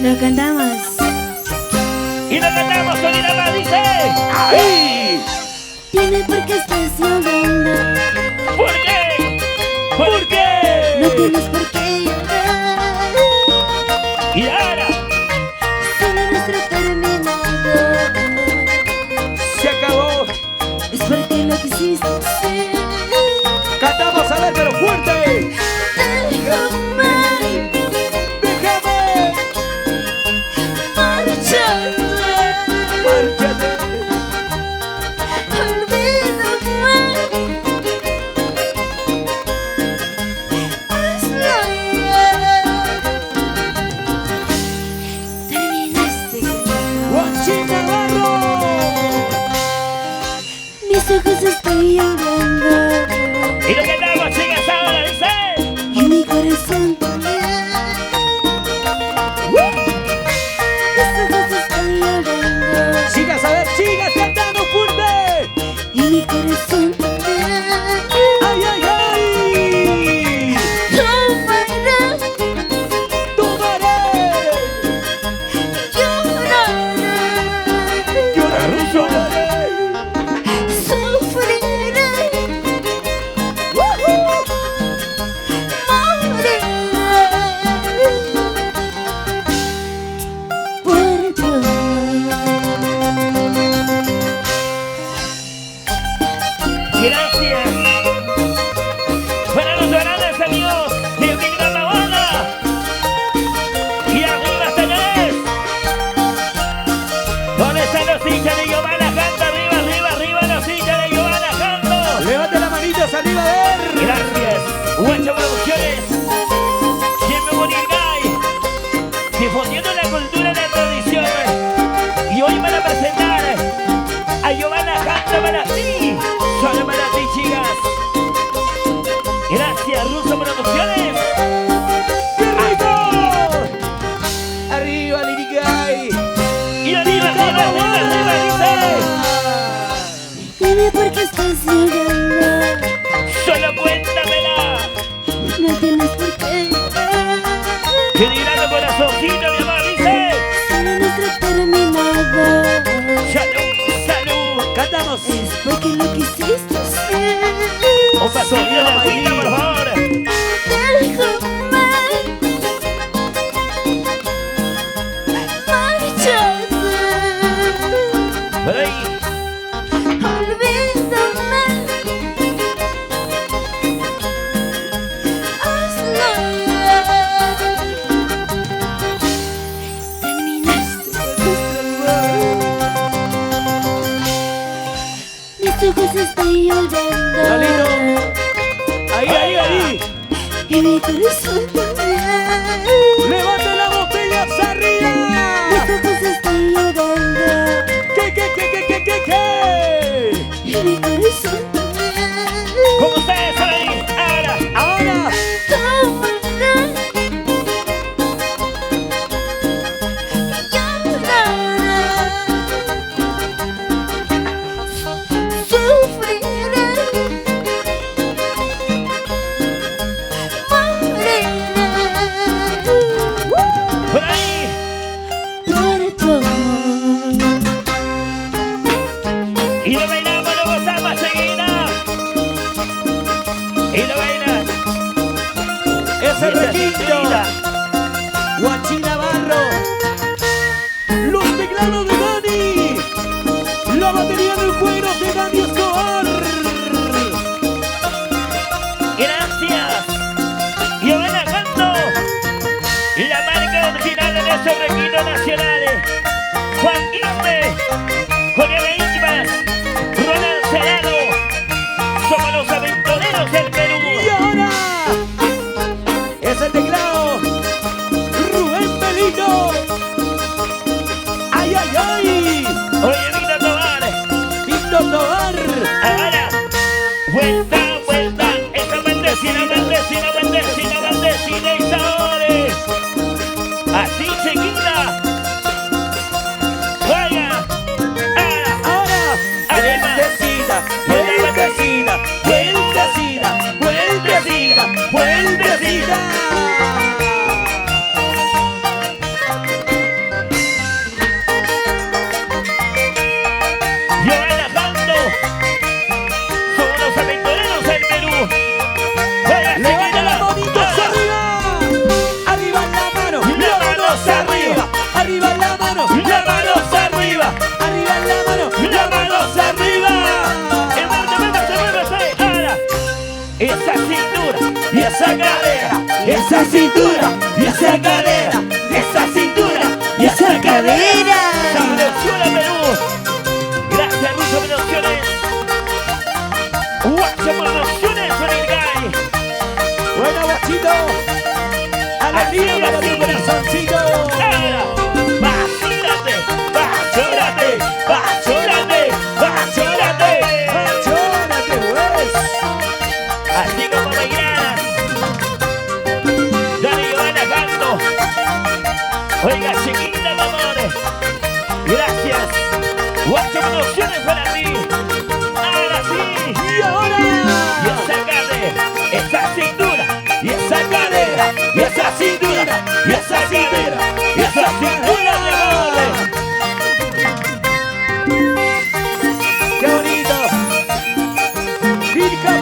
Lo cantamos. Y lo cantamos, Solina más dice. ¡Ahí! Dime por qué estás llorando. ¿Por qué? ¿Por qué? No tienes por qué llorar. Y ahora Solo nuestro terminado. Se acabó. Es porque lo quisiste ser. Cantamos a ver, pero fuerte. Déjame Déjame. marcharme. Márchate. Olvídame. Hazlo ya. Terminaste conmigo. Guachina Navarro. Mis ojos están llorando. y lo cantamos, chicas, ahora dice. Y mi corazón también. Mis ojos están llorando. Chicas, a ver, chicas, cantando fuerte. Y mi corazón también. Ay, ay, ay. Tomaré, Tomaré. lloraré, Lloraré. sufriré, moriré por tu Gracias. Para los grandes amigos de Villa Navarra. Y arriba, señores. ¿Dónde están los hinchas de Giovanna Canto? Arriba, arriba, arriba, los hinchas de Giovanna Canto. Levante la manita, arriba, a ver. Gracias. Huacho Producciones. Siempre Bonirgay. Difundiendo la cultura y la tradición. Y hoy van a presentar a Giovanna Canto para ti. Solo para ti, chicas. Gracias, Russo Producciones. Arriba, Lirigay. Y arriba, arriba, arriba, arriba, Dime por qué estás llorando. dice. Solo cuéntamela. No tienes por qué llorar. Que mirando corazoncito, mi amor, dice. Solo nuestro terminado. Salud, salud. Cantamos. Es porque lo quisiste ser. Un pasito de agüita, por favor. Déjame marcharte. Por ahí. Olvídame. Hazlo ya. Terminaste con mis ojos están llorando. Solito. Ahí, ahí, ahí. Y mi corazón también. Levante las botellas arriba. Mis ojos están llorando. ¿Qué? Y mi corazón también. Con ustedes, por ahí. Ahora. Ahora. Tomaré, lloraré, sufriré, moriré Por ahí. por tu amor. Y lo bailamos, lo gozamos seguida. Y lo bailan. Es el requinto. Guachina Navarro. Los teclados de Dani. La batería del cuero de Dani Escobar. Gracias. Giovanna Canto. La marca original de nuestro requinto nacional. Juan Quispe. Jorge Inchmas. Ronald Serrano. Somos los aventureros del Perú. Y ahora es el teclado Rubén Belito. Ay, ay, ay. Oye, Víctor Tobar. Víctor Tobar. Ahora, vuelta, vuelta. Esa bendecida, bendecida, bendecida, bendecida y sabores. Así seguida. Juega. esa cintura y esa cadera, esa cintura y esa cadera. Sabrosura Perú. Gracias Ruso Producciones. Guacho Producciones, Sonirgay. Buena, guachito. Alegría para tu corazoncito. Vacílate, vacílate, vacílate, vacílate. Machónate, pues. Así como bailarás. Dale Giovanna Canto. Oiga, chiquita, mamores. Gracias. Guacho Producciones para ti. Ahora sí. Y ahora. Y esa cadera, esa cintura, y esa cadera, y esa cintura, y esa cadera, y esa cintura de amores. ¡Qué bonito! ¡Virca,